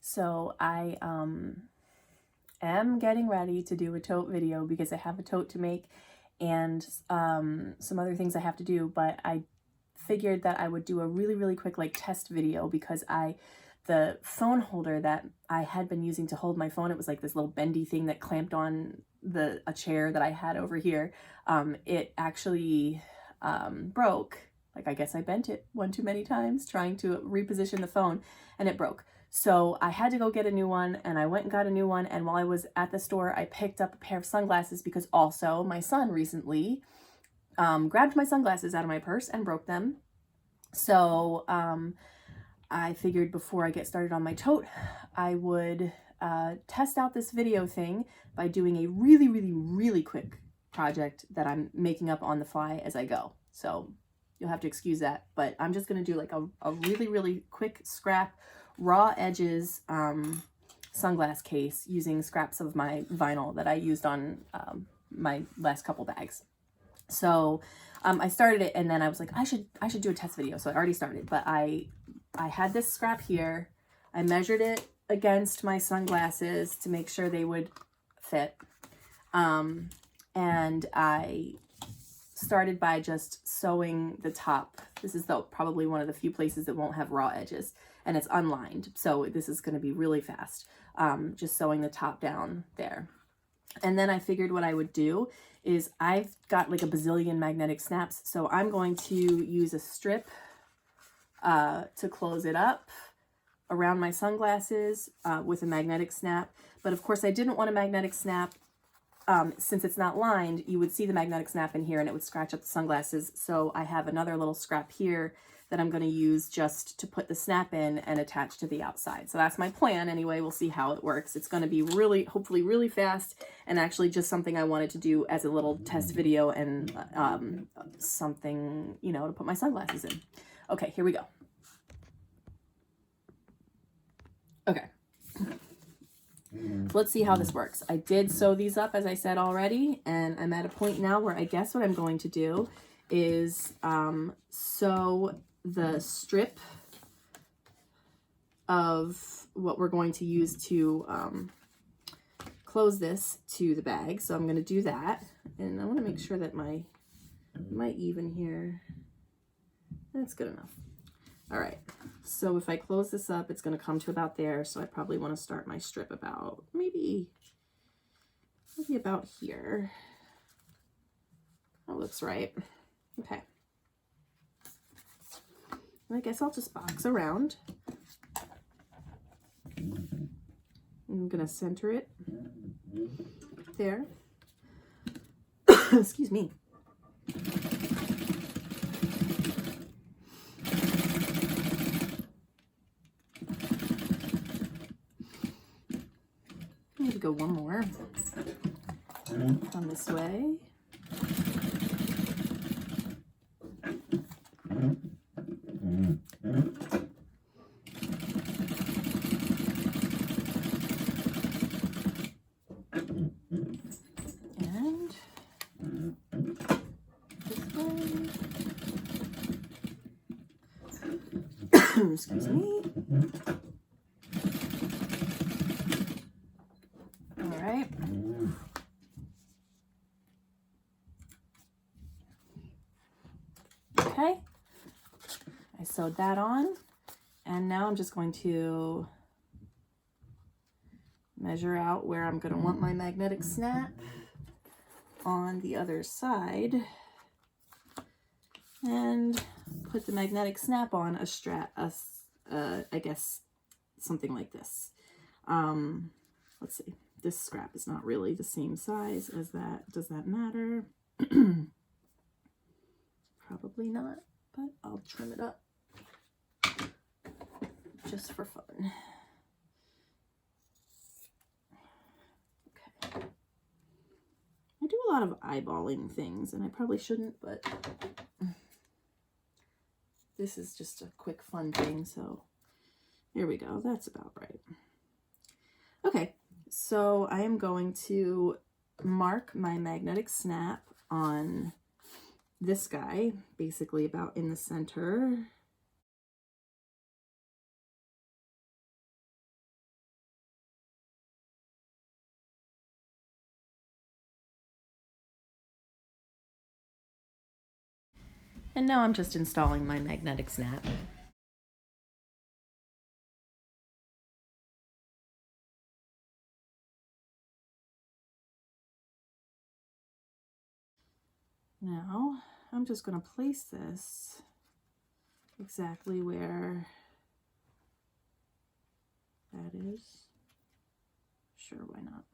So I am getting ready to do a tote video because I have a tote to make and some other things I have to do, but I figured that I would do a really quick like test video because the phone holder that I had been using to hold my phone, it was like this little bendy thing that clamped on a chair that I had over here. It actually broke. Like, I guess I bent it one too many times trying to reposition the phone, and it broke. So I had to go get a new one, and I went and got a new one. And while I was at the store, I picked up a pair of sunglasses because also my son recently grabbed my sunglasses out of my purse and broke them. So I figured before I get started on my tote, I would test out this video thing by doing a really quick project that I'm making up on the fly as I go. So you'll have to excuse that, but I'm just going to do like a really quick scrap raw edges sunglass case using scraps of my vinyl that I used on my last couple bags. So I started it, and then I was like, I should do a test video. So I already started, but I had this scrap here. I measured it against my sunglasses to make sure they would fit. And I started by just sewing the top. This is probably one of the few places that won't have raw edges, and it's unlined. So this is going to be really fast. Just sewing the top down there. And then I figured what I would do is I've got like a bazillion magnetic snaps. So I'm going to use a strip to close it up around my sunglasses with a magnetic snap. But of course I didn't want a magnetic snap. Since it's not lined, you would see the magnetic snap in here and it would scratch up the sunglasses. So I have another little scrap here that I'm going to use just to put the snap in and attach to the outside. So that's my plan anyway. We'll see how it works. It's going to be hopefully really fast, and actually just something I wanted to do as a little test video and something, to put my sunglasses in. Okay, here we go. Okay. Let's see how this works. I did sew these up, as I said already, and I'm at a point now where I guess what I'm going to do is sew the strip of what we're going to use to close this to the bag. So I'm going to do that, and I want to make sure that my even here, that's good enough. All right, so if I close this up, it's going to come to about there. So I probably want to start my strip about maybe about here. That looks right. Okay. I guess I'll just box around. I'm going to center it there. Excuse me. I'm going to go one more on this way. And this way. Excuse me. All right. Okay. I sewed that on, and now I'm just going to measure out where I'm going to want my magnetic snap on the other side and put the magnetic snap on a strap, I guess something like this. Let's see, this scrap is not really the same size as that. Does that matter? Probably not, but I'll trim it up just for fun. Okay. I do a lot of eyeballing things, and I probably shouldn't, but this is just a quick fun thing, so here we go. That's about right. Okay, so I am going to mark my magnetic snap on this guy, basically about in the center. And now I'm just installing my magnetic snap. Now I'm just going to place this exactly where that is. Sure, why not?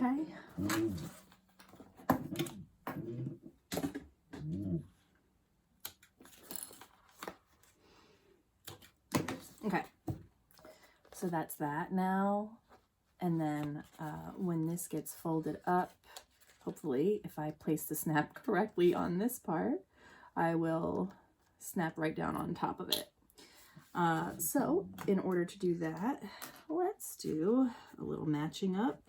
Okay. Okay. So that's that now. And then when this gets folded up, hopefully, if I place the snap correctly on this part, I will snap right down on top of it. So in order to do that, let's do a little matching up.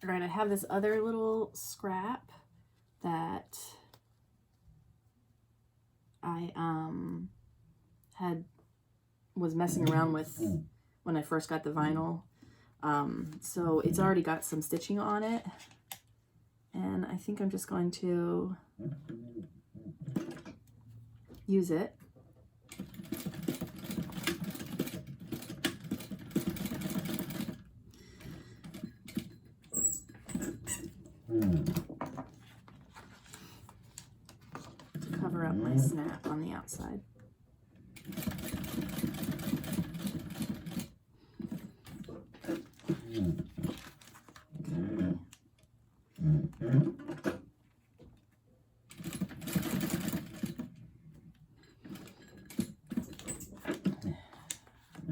All right, I have this other little scrap that I was messing around with when I first got the vinyl. So it's already got some stitching on it, and I think I'm just going to use it. To cover up my snap on the outside.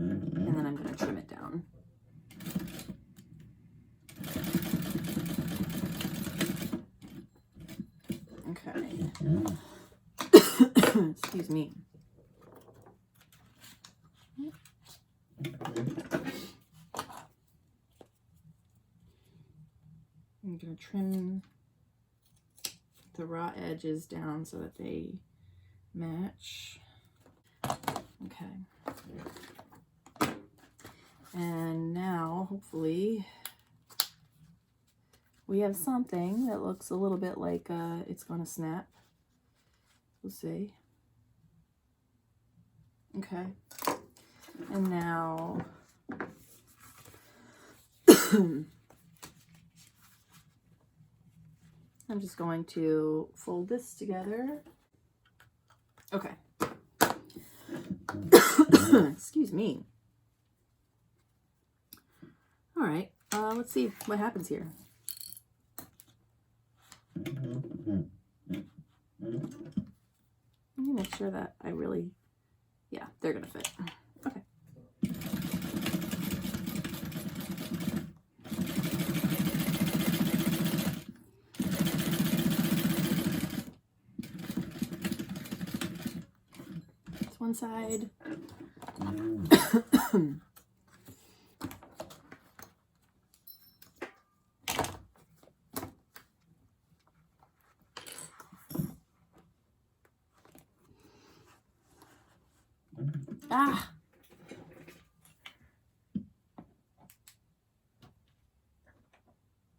And then I'm going to trim it down. Okay. Excuse me. I'm going to trim the raw edges down so that they match. Okay. And now, hopefully, we have something that looks a little bit like it's going to snap. We'll see. Okay. And now, I'm just going to fold this together. Okay. Excuse me. All right, let's see what happens here. Let me make sure that I really, yeah, they're gonna fit. Okay. It's one side. Ah!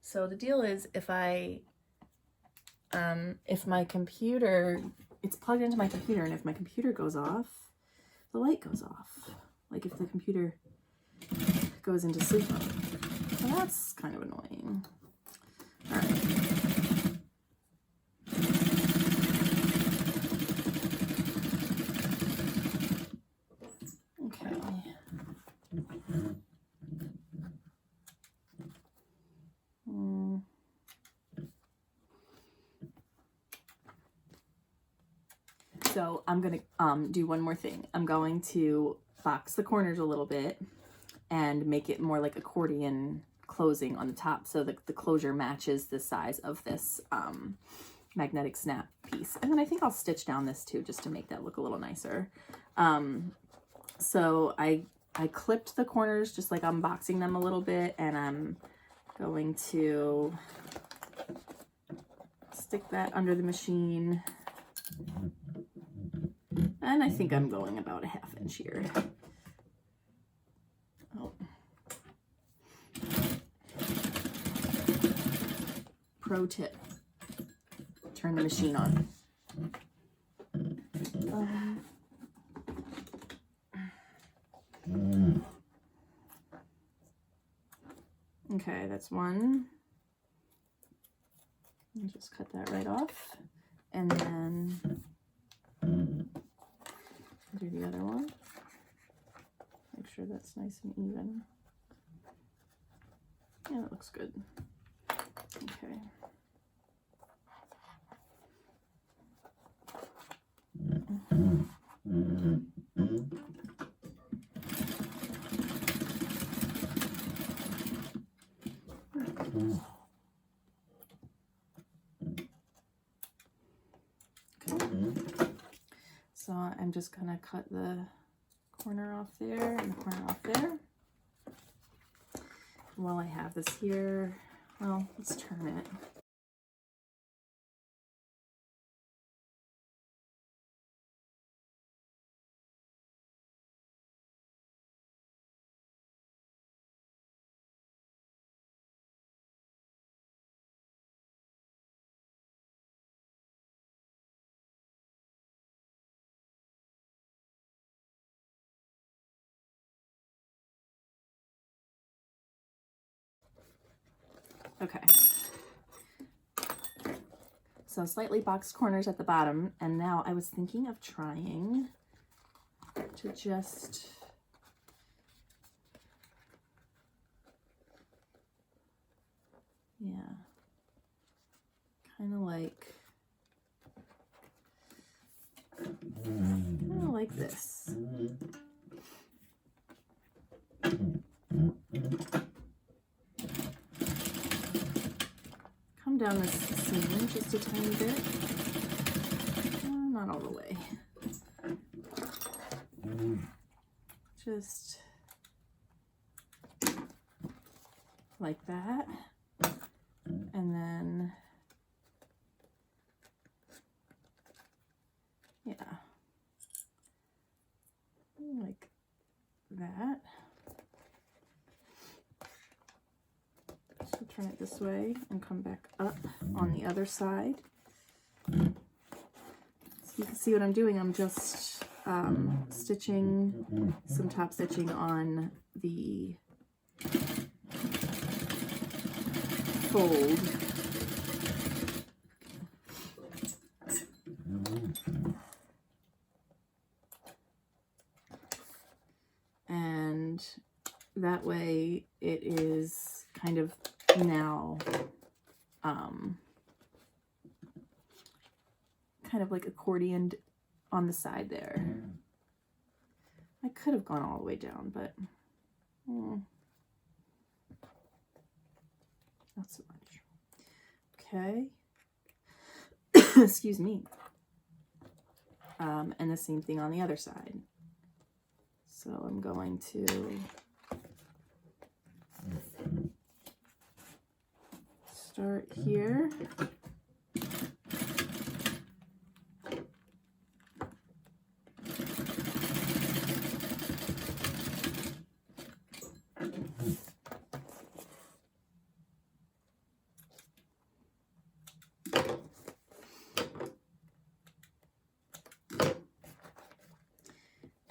So the deal is if my computer, it's plugged into my computer, and if my computer goes off, the light goes off. Like if the computer goes into sleep mode. So that's kind of annoying. All right. Okay. So I'm gonna do one more thing. I'm going to box the corners a little bit and make it more like accordion closing on the top, so that the closure matches the size of this magnetic snap piece. And then I think I'll stitch down this too, just to make that look a little nicer. So I clipped the corners just like I'm boxing them a little bit, and I'm going to stick that under the machine. And I think I'm going about a 1/2 inch here. Oh. Pro tip, turn the machine on. Okay, that's one. I'll just cut that right off. And then do the other one. Make sure that's nice and even. Yeah, that looks good. Okay. So I'm just gonna cut the corner off there and the corner off there. While I have this here, well, let's turn it. Okay. So slightly boxed corners at the bottom, and now I was thinking of trying to just kind of like this. Come down this seam just a tiny bit. Not all the way. Just like that. And then, yeah, like that. So turn it this way and come back up on the other side. So you can see what I'm doing. I'm just stitching, some top stitching on the fold. And that that way it is kind of now kind of like accordioned on the side there. I could have gone all the way down, but not so much. Okay. Excuse me. And the same thing on the other side. So I'm going to start here.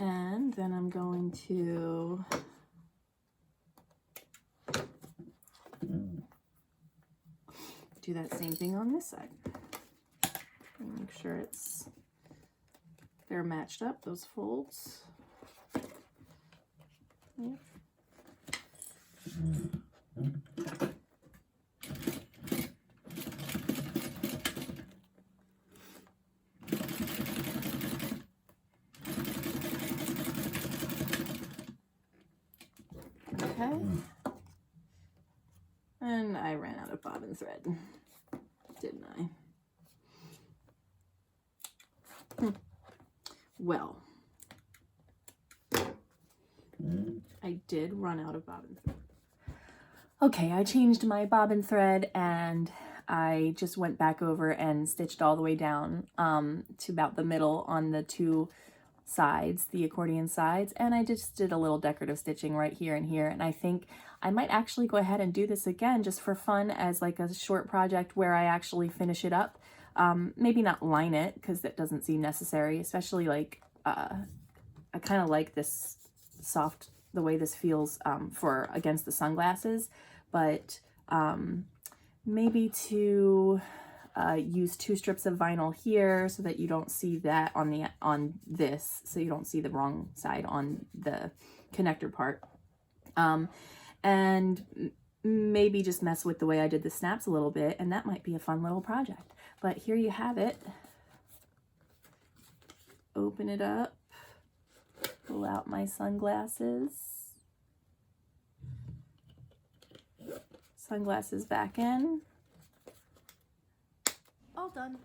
And then I'm going to do that same thing on this side. Make sure they're matched up, those folds. Yep. Okay. And I ran out of bobbin thread, didn't I? Well, I did run out of bobbin thread. Okay, I changed my bobbin thread and I just went back over and stitched all the way down to about the middle on the two sides, the accordion sides, and I just did a little decorative stitching right here and here, and I think I might actually go ahead and do this again just for fun as like a short project where I actually finish it up. Maybe not line it because that doesn't seem necessary, especially like I kind of like this soft, the way this feels for against the sunglasses, but maybe to use 2 strips of vinyl here so that you don't see that on this, so you don't see the wrong side on the connector part. And maybe just mess with the way I did the snaps a little bit, and that might be a fun little project. But here you have it. Open it up, pull out my sunglasses. Sunglasses back in. All done.